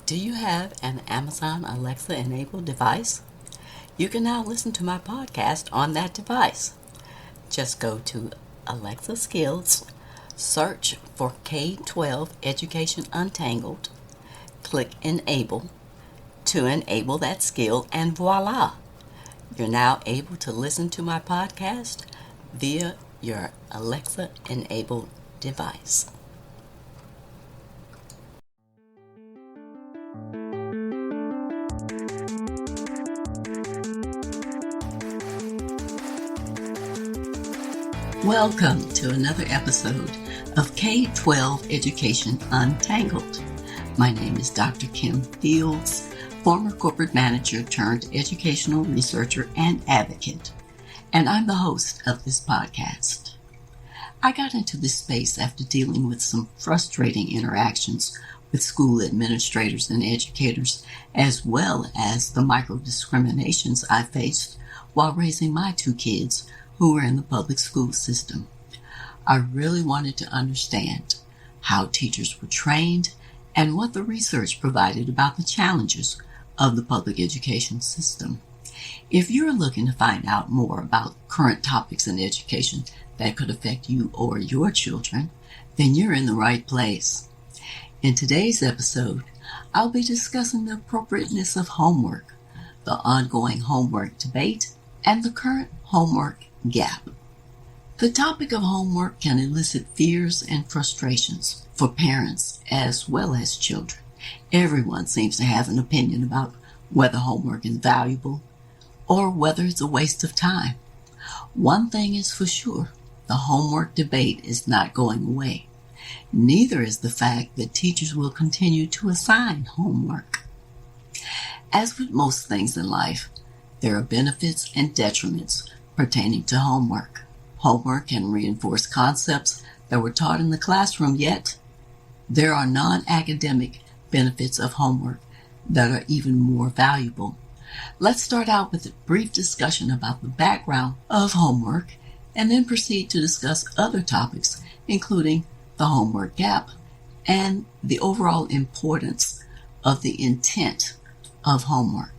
Do you have an Amazon Alexa enabled device? You can now listen to my podcast on that device. Just go to Alexa Skills, search for K-12 Education Untangled, click Enable to enable that skill, and voila! You're now able to listen to my podcast via your Alexa enabled device. Welcome to another episode of K-12 Education Untangled. My name is Dr. Kim Fields, former corporate manager turned educational researcher and advocate, and I'm the host of this podcast. I got into this space after dealing with some frustrating interactions with school administrators and educators, as well as the micro-discriminations I faced while raising my two kids who were in the public school system. I really wanted to understand how teachers were trained and what the research provided about the challenges of the public education system. If you're looking to find out more about current topics in education that could affect you or your children, then you're in the right place. In today's episode, I'll be discussing the appropriateness of homework, the ongoing homework debate, and the current homework gap. The topic of homework can elicit fears and frustrations for parents as well as children. Everyone seems to have an opinion about whether homework is valuable or whether it's a waste of time. One thing is for sure, the homework debate is not going away. Neither is the fact that teachers will continue to assign homework. As with most things in life, there are benefits and detriments pertaining to homework. Homework can reinforce concepts that were taught in the classroom, yet there are non-academic benefits of homework that are even more valuable. Let's start out with a brief discussion about the background of homework and then proceed to discuss other topics, including the homework gap and the overall importance of the intent of homework.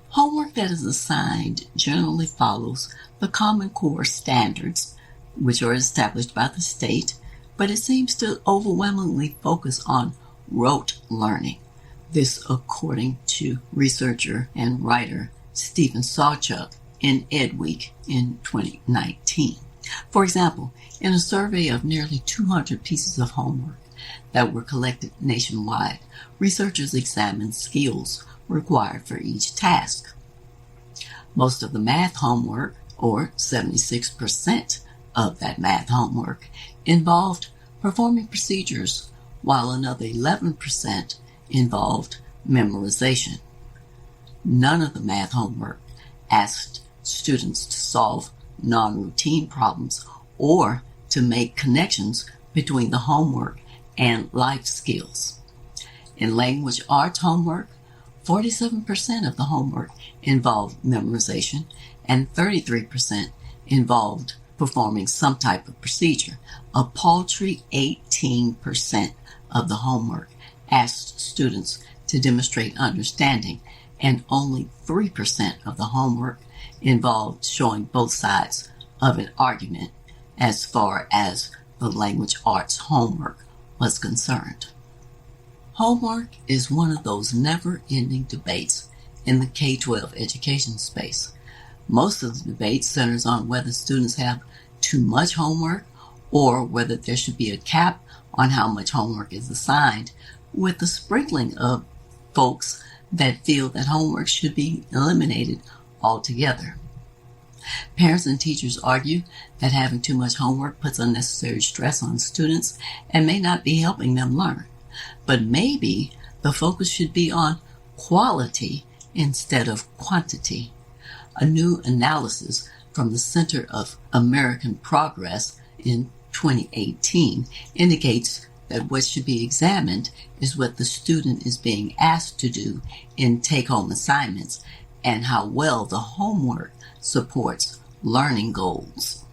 Homework that is assigned generally follows the Common Core standards, which are established by the state, but it seems to overwhelmingly focus on rote learning. This according to researcher and writer Stephen Sawchuk in EdWeek in 2019. For example, in a survey of nearly 200 pieces of homework that were collected nationwide, researchers examined skills required for each task. Most of the math homework, or 76% of that math homework, involved performing procedures, while another 11% involved memorization. None of the math homework asked students to solve non-routine problems or to make connections between the homework and life skills. In language arts homework, 47% of the homework involved memorization and 33% involved performing some type of procedure. A paltry 18% of the homework asked students to demonstrate understanding, and only 3% of the homework involved showing both sides of an argument as far as the language arts homework was concerned. Homework is one of those never-ending debates in the K-12 education space. Most of the debate centers on whether students have too much homework or whether there should be a cap on how much homework is assigned, with a sprinkling of folks that feel that homework should be eliminated altogether. Parents and teachers argue that having too much homework puts unnecessary stress on students and may not be helping them learn. But maybe the focus should be on quality instead of quantity. A new analysis from the Center of American Progress in 2018 indicates that what should be examined is what the student is being asked to do in take-home assignments and how well the homework supports learning goals.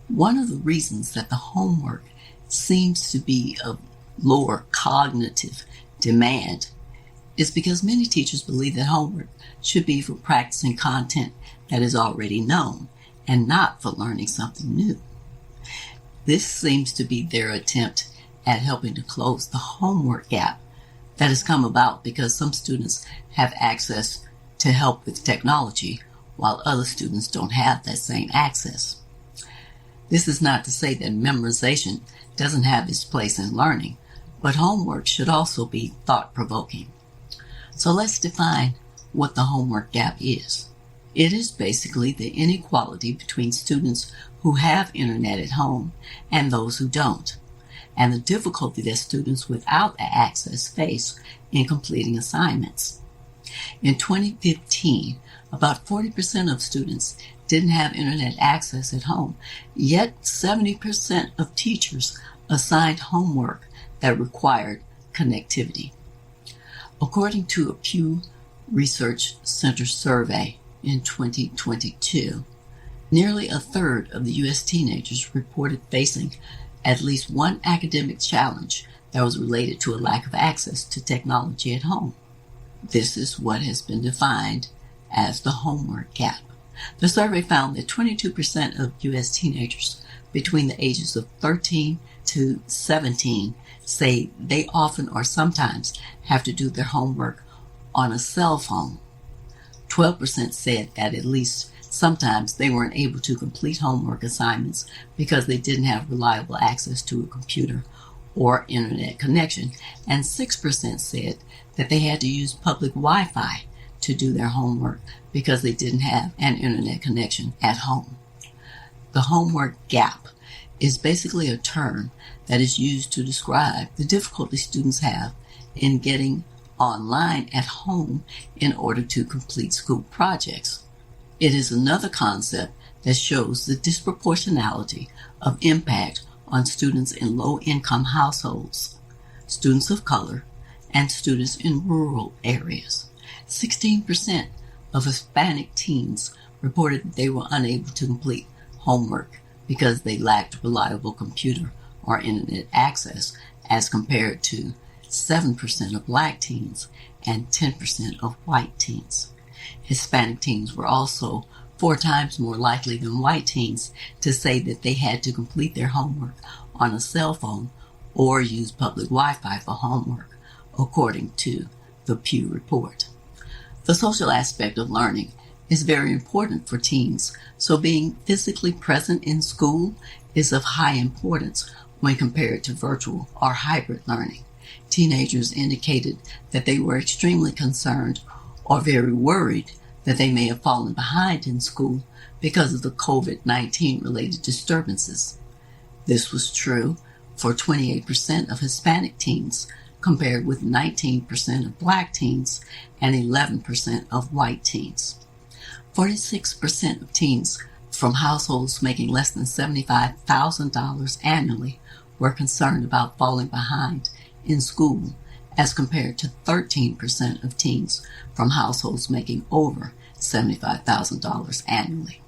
One of the reasons that the homework seems to be of lower cognitive demand is because many teachers believe that homework should be for practicing content that is already known and not for learning something new. This seems to be their attempt at helping to close the homework gap that has come about because some students have access to help with technology while other students don't have that same access. This is not to say that memorization doesn't have its place in learning, but homework should also be thought-provoking. So let's define what the homework gap is. It is basically the inequality between students who have internet at home and those who don't, and the difficulty that students without access face in completing assignments. In 2015, about 40% of students didn't have internet access at home, yet 70% of teachers assigned homework that required connectivity. According to a Pew Research Center survey in 2022, nearly a third of the U.S. teenagers reported facing at least one academic challenge that was related to a lack of access to technology at home. This is what has been defined as the homework gap. The survey found that 22% of U.S. teenagers between the ages of 13 to 17 say they often or sometimes have to do their homework on a cell phone. 12% said that at least sometimes they weren't able to complete homework assignments because they didn't have reliable access to a computer or internet connection, and 6% said that they had to use public Wi-Fi to do their homework because they didn't have an internet connection at home. The homework gap is basically a term that is used to describe the difficulty students have in getting online at home in order to complete school projects. It is another concept that shows the disproportionality of impact on students in low-income households, students of color, and students in rural areas. 16% of Hispanic teens reported that they were unable to complete homework because they lacked reliable computer or internet access, as compared to 7% of Black teens and 10% of white teens. Hispanic teens were also 4 times more likely than white teens to say that they had to complete their homework on a cell phone or use public Wi-Fi for homework, according to the Pew report. The social aspect of learning is very important for teens, so being physically present in school is of high importance when compared to virtual or hybrid learning. Teenagers indicated that they were extremely concerned or very worried that they may have fallen behind in school because of the COVID-19 related disturbances. This was true for 28% of Hispanic teens, compared with 19% of Black teens and 11% of white teens. 46% of teens from households making less than $75,000 annually were concerned about falling behind in school, as compared to 13% of teens from households making over $75,000 annually.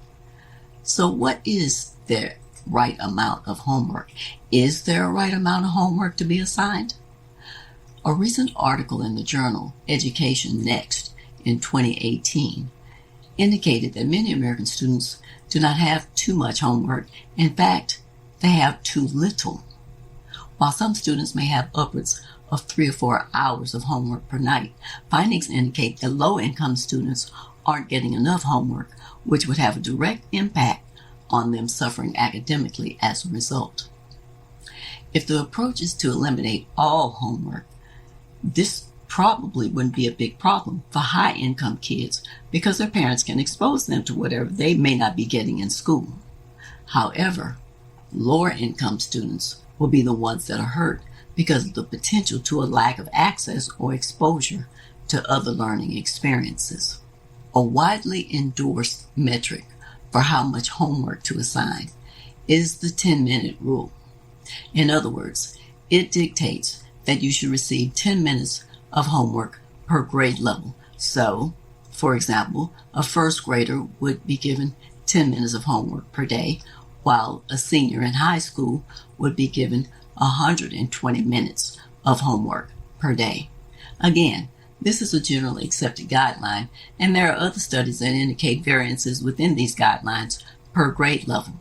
So what is the right amount of homework? Is there a right amount of homework to be assigned? A recent article in the journal Education Next in 2018 indicated that many American students do not have too much homework. In fact, they have too little. While some students may have upwards of 3 or 4 hours of homework per night, findings indicate that low-income students aren't getting enough homework, which would have a direct impact on them suffering academically as a result. If the approach is to eliminate all homework, this probably wouldn't be a big problem for high-income kids because their parents can expose them to whatever they may not be getting in school. However, lower-income students will be the ones that are hurt because of the potential to a lack of access or exposure to other learning experiences. A widely endorsed metric for how much homework to assign is the 10-minute rule. In other words, it dictates that you should receive 10 minutes of homework per grade level. So, for example, a first grader would be given 10 minutes of homework per day, while a senior in high school would be given 120 minutes of homework per day. Again, this is a generally accepted guideline, and there are other studies that indicate variances within these guidelines per grade level.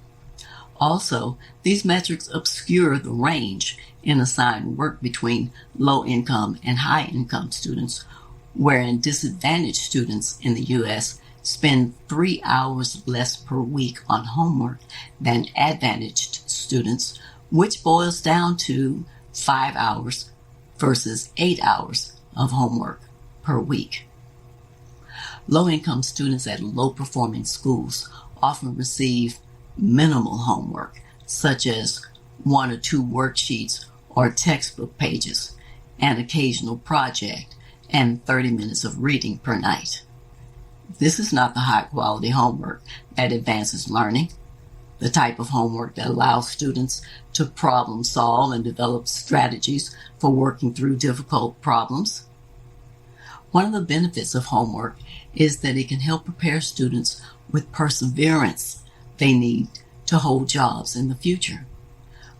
Also, these metrics obscure the range in assigned work between low-income and high-income students, wherein disadvantaged students in the U.S. spend 3 hours less per week on homework than advantaged students, which boils down to 5 hours versus 8 hours of homework per week. Low-income students at low-performing schools often receive minimal homework, such as 1 or 2 worksheets or textbook pages, an occasional project, and 30 minutes of reading per night. This is not the high-quality homework that advances learning, the type of homework that allows students to problem solve and develop strategies for working through difficult problems. One of the benefits of homework is that it can help prepare students with perseverance they need to hold jobs in the future.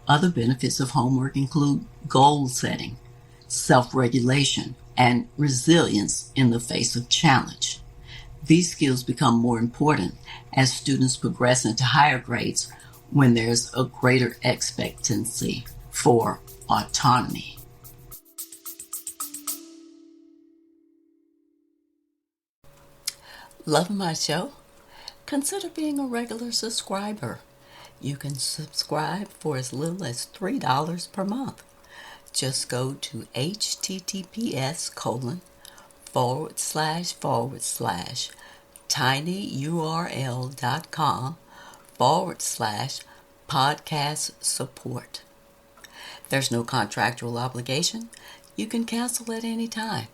Other benefits of homework include goal setting, self-regulation, and resilience in the face of challenge. These skills become more important as students progress into higher grades when there's a greater expectancy for autonomy. Love my show? Consider being a regular subscriber. You can subscribe for as little as $3 per month. Just go to https://tinyurl.com/podcast support. There's no contractual obligation. You can cancel at any time.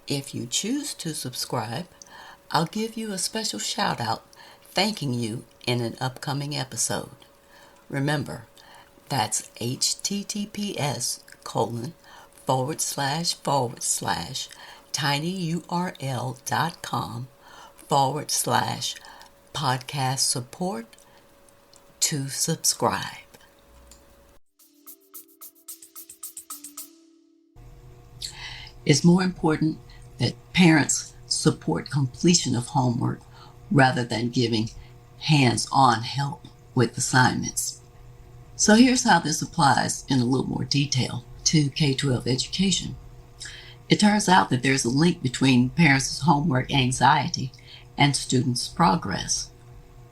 If you choose to subscribe, I'll give you a special shout out thanking you in an upcoming episode. Remember, that's https://tinyurl.com/podcast support to subscribe. It's more important that parents support completion of homework rather than giving hands-on help with assignments. So here's how this applies in a little more detail to K-12 education. It turns out that there's a link between parents' homework anxiety and students' progress.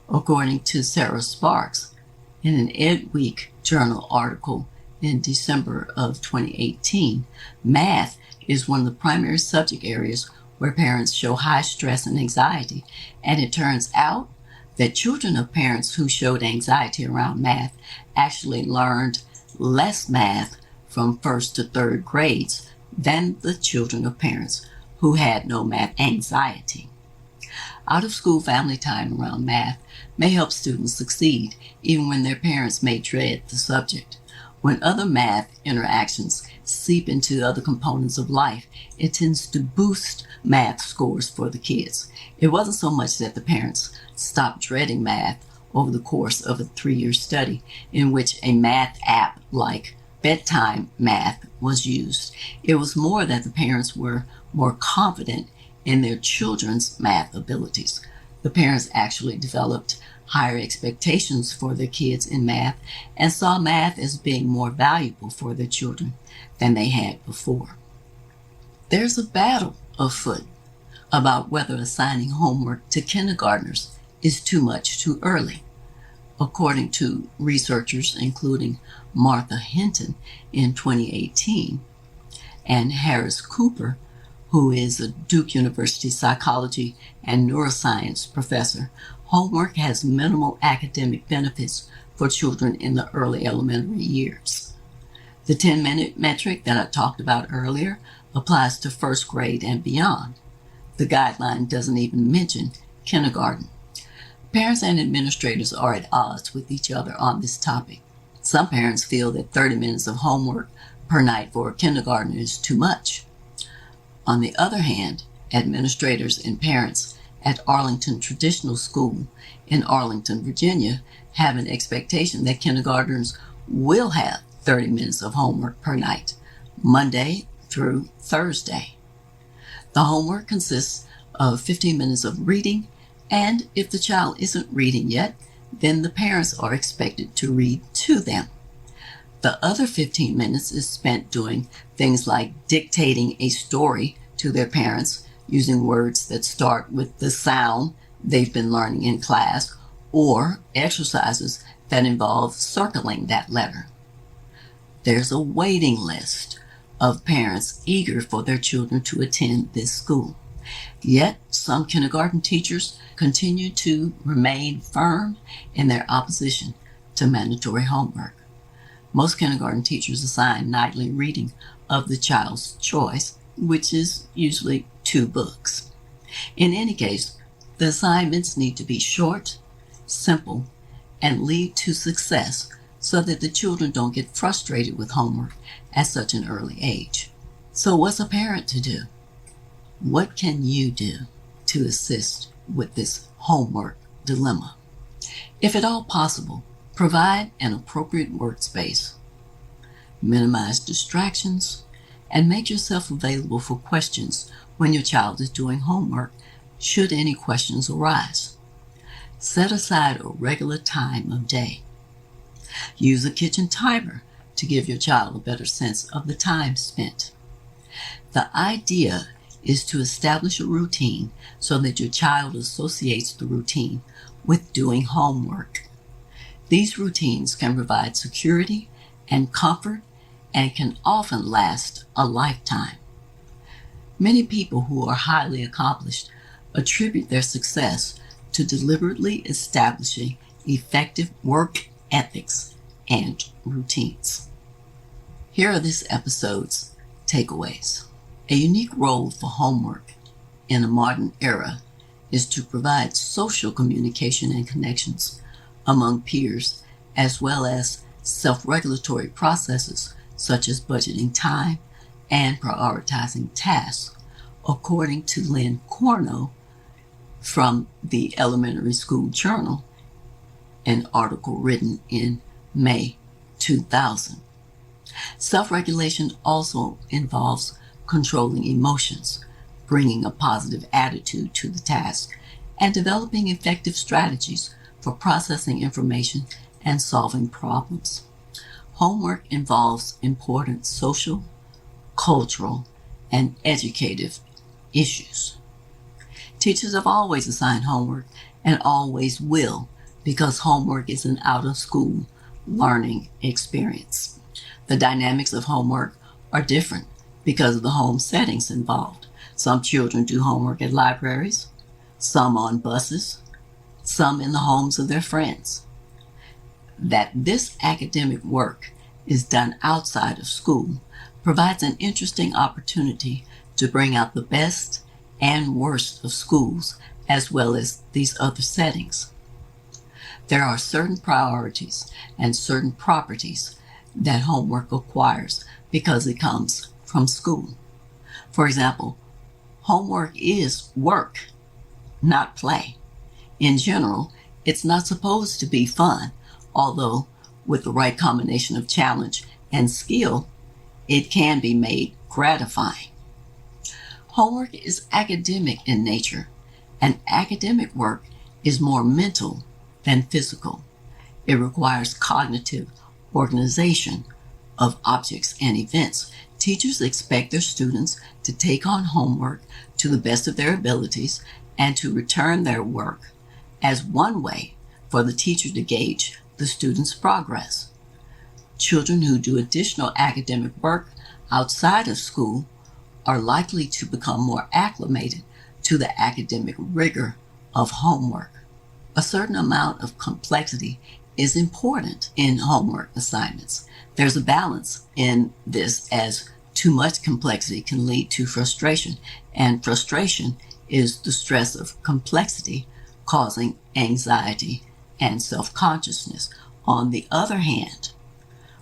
According to Sarah Sparks, in an Ed Week journal article in December of 2018, math is one of the primary subject areas where parents show high stress and anxiety, and it turns out that children of parents who showed anxiety around math actually learned less math from first to third grades than the children of parents who had no math anxiety. Out-of-school family time around math may help students succeed even when their parents may dread the subject. When other math interactions seep into other components of life, it tends to boost math scores for the kids. It wasn't so much that the parents stopped dreading math over the course of a 3-year study in which a math app like bedtime math was used. It was more that the parents were more confident in their children's math abilities. The parents actually developed higher expectations for their kids in math and saw math as being more valuable for their children than they had before. There's a battle afoot about whether assigning homework to kindergartners is too much too early. According to researchers including Martha Hinton in 2018 and Harris Cooper, who is a Duke University psychology and neuroscience professor, homework has minimal academic benefits for children in the early elementary years. The 10-minute metric that I talked about earlier applies to first grade and beyond. The guideline doesn't even mention kindergarten. Parents and administrators are at odds with each other on this topic. Some parents feel that 30 minutes of homework per night for a kindergartner is too much. On the other hand, administrators and parents at Arlington Traditional School in Arlington, Virginia, have an expectation that kindergartners will have 30 minutes of homework per night, Monday through Thursday. The homework consists of 15 minutes of reading, and if the child isn't reading yet, then the parents are expected to read to them. The other 15 minutes is spent doing things like dictating a story to their parents using words that start with the sound they've been learning in class, or exercises that involve circling that letter. There's a waiting list of parents eager for their children to attend this school. Yet, some kindergarten teachers continue to remain firm in their opposition to mandatory homework. Most kindergarten teachers assign nightly reading of the child's choice, which is usually 2 books. In any case, the assignments need to be short, simple, and lead to success so that the children don't get frustrated with homework at such an early age. So what's a parent to do? What can you do to assist with this homework dilemma? If at all possible, provide an appropriate workspace, minimize distractions, and make yourself available for questions when your child is doing homework, should any questions arise. Set aside a regular time of day. Use a kitchen timer to give your child a better sense of the time spent. The idea is to establish a routine so that your child associates the routine with doing homework. These routines can provide security and comfort and can often last a lifetime. Many people who are highly accomplished attribute their success to deliberately establishing effective work ethics and routines. Here are this episode's takeaways. A unique role for homework in a modern era is to provide social communication and connections among peers, as well as self-regulatory processes such as budgeting time and prioritizing tasks, according to Lynn Corno from the Elementary School Journal, an article written in May 2000. Self-regulation also involves controlling emotions, bringing a positive attitude to the task, and developing effective strategies for processing information and solving problems. Homework involves important social, cultural, and educative issues. Teachers have always assigned homework and always will, because homework is an out-of-school learning experience. The dynamics of homework are different because of the home settings involved. Some children do homework at libraries, some on buses, some in the homes of their friends. That this academic work is done outside of school provides an interesting opportunity to bring out the best and worst of schools as well as these other settings. There are certain priorities and certain properties that homework acquires because it comes from school. For example, homework is work, not play. In general, it's not supposed to be fun, although with the right combination of challenge and skill, it can be made gratifying. Homework is academic in nature, and academic work is more mental than physical. It requires cognitive organization of objects and events. Teachers expect their students to take on homework to the best of their abilities and to return their work as one way for the teacher to gauge the student's progress. Children who do additional academic work outside of school are likely to become more acclimated to the academic rigor of homework. A certain amount of complexity is important in homework assignments. There's a balance in this, as too much complexity can lead to frustration, and frustration is the stress of complexity causing anxiety and self-consciousness. On the other hand,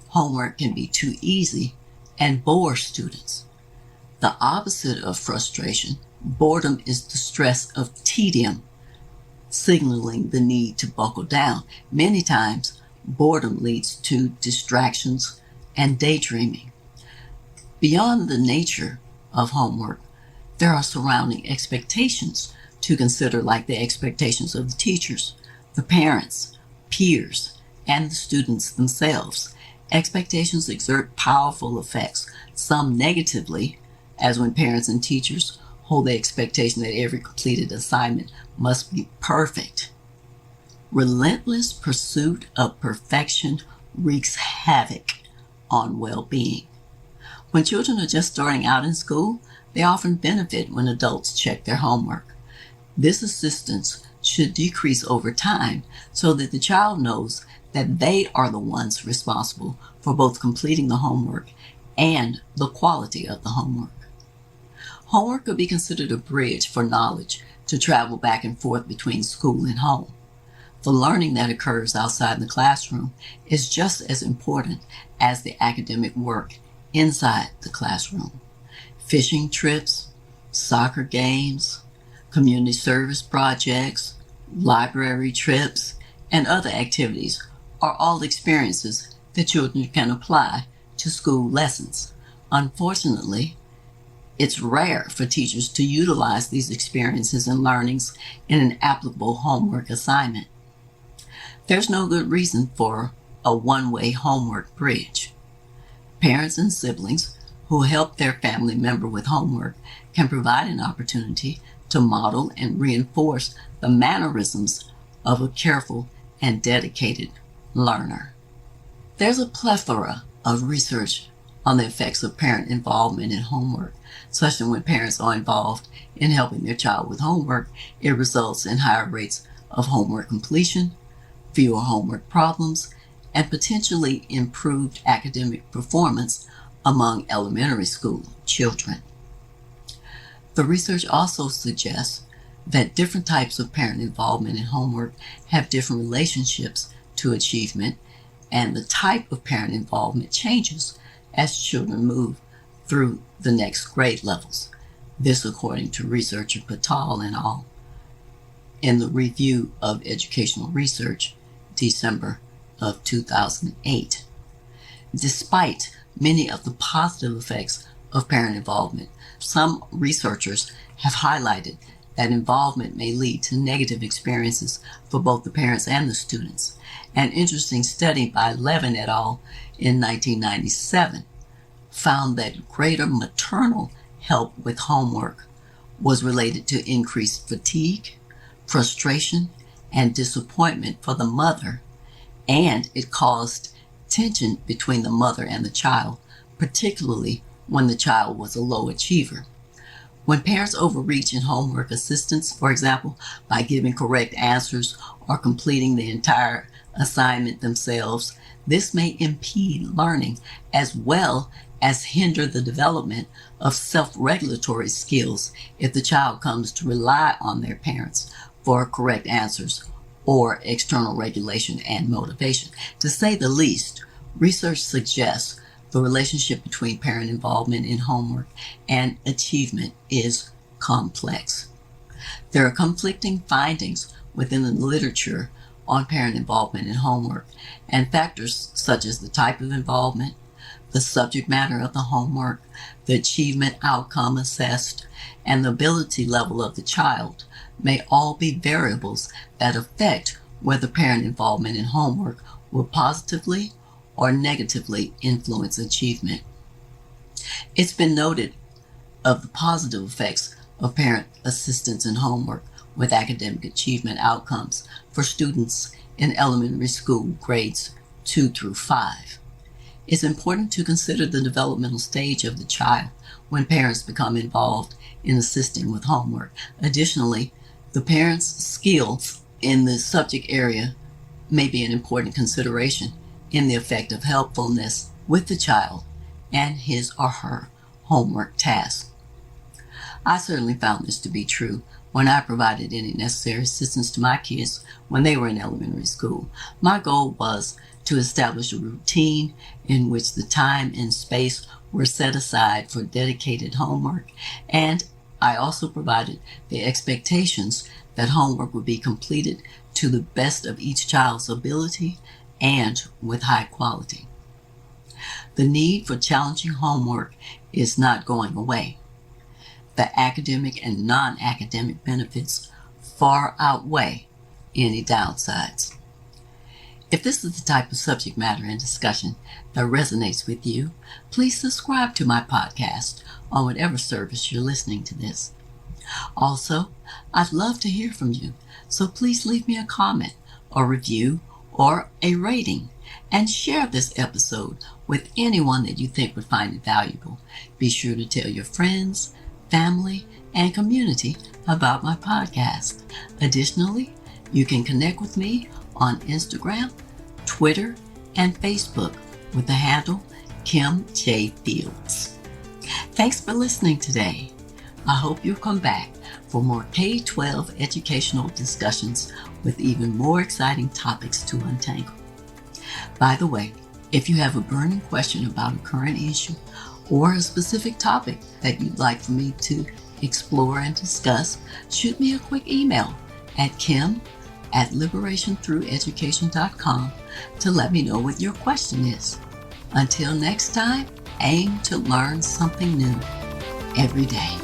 homework can be too easy and bore students. The opposite of frustration, boredom, is the stress of tedium, signaling the need to buckle down. Many times, boredom leads to distractions and daydreaming. Beyond the nature of homework, there are surrounding expectations to consider, like the expectations of the teachers, the parents, peers, and the students themselves. Expectations exert powerful effects, some negatively, as when parents and teachers hold the expectation that every completed assignment must be perfect. Relentless pursuit of perfection wreaks havoc on well-being. When children are just starting out in school, they often benefit when adults check their homework. This assistance should decrease over time so that the child knows that they are the ones responsible for both completing the homework and the quality of the homework. Homework could be considered a bridge for knowledge to travel back and forth between school and home. The learning that occurs outside the classroom is just as important as the academic work inside the classroom. Fishing trips, soccer games, community service projects, library trips, and other activities are all experiences that children can apply to school lessons. Unfortunately, it's rare for teachers to utilize these experiences and learnings in an applicable homework assignment. There's no good reason for a one-way homework bridge. Parents and siblings who help their family member with homework can provide an opportunity to model and reinforce the mannerisms of a careful and dedicated learner. There's a plethora of research on the effects of parent involvement in homework, such that when parents are involved in helping their child with homework, it results in higher rates of homework completion, fewer homework problems, and potentially improved academic performance among elementary school children. The research also suggests that different types of parent involvement in homework have different relationships to achievement, and the type of parent involvement changes as children move through the next grade levels. This according to researcher Patel et al. In the Review of Educational Research, December of 2008. Despite many of the positive effects of parent involvement, some researchers have highlighted that involvement may lead to negative experiences for both the parents and the students. An interesting study by Levin et al. In 1997 found that greater maternal help with homework was related to increased fatigue, frustration, and disappointment for the mother, and it caused tension between the mother and the child, particularly when the child was a low achiever. When parents overreach in homework assistance, for example, by giving correct answers or completing the entire assignment themselves, this may impede learning as well as hinder the development of self-regulatory skills if the child comes to rely on their parents for correct answers or external regulation and motivation. To say the least, research suggests the relationship between parent involvement in homework and achievement is complex. There are conflicting findings within the literature on parent involvement in homework, and factors such as the type of involvement, the subject matter of the homework, the achievement outcome assessed, and the ability level of the child may all be variables that affect whether parent involvement in homework will positively or negatively influence achievement. It's been noted of the positive effects of parent assistance in homework with academic achievement outcomes for students in elementary school grades 2 through 5. It's important to consider the developmental stage of the child when parents become involved in assisting with homework. Additionally, the parent's skills in the subject area may be an important consideration in the effect of helpfulness with the child and his or her homework tasks. I certainly found this to be true when I provided any necessary assistance to my kids when they were in elementary school. My goal was to establish a routine in which the time and space were set aside for dedicated homework, and I also provided the expectations that homework would be completed to the best of each child's ability and with high quality. The need for challenging homework is not going away. The academic and non-academic benefits far outweigh any downsides. If this is the type of subject matter and discussion that resonates with you, please subscribe to my podcast on whatever service you're listening to this. Also, I'd love to hear from you, so please leave me a comment, a review, or a rating, and share this episode with anyone that you think would find it valuable. Be sure to tell your friends, family, and community about my podcast. Additionally, you can connect with me on Instagram, Twitter, and Facebook with the handle Kim J. Fields. Thanks for listening today. I hope you'll come back for more K-12 educational discussions with even more exciting topics to untangle. By the way, if you have a burning question about a current issue or a specific topic that you'd like for me to explore and discuss, shoot me a quick email at kim@liberationthrougheducation.com to let me know what your question is. Until next time, aim to learn something new every day.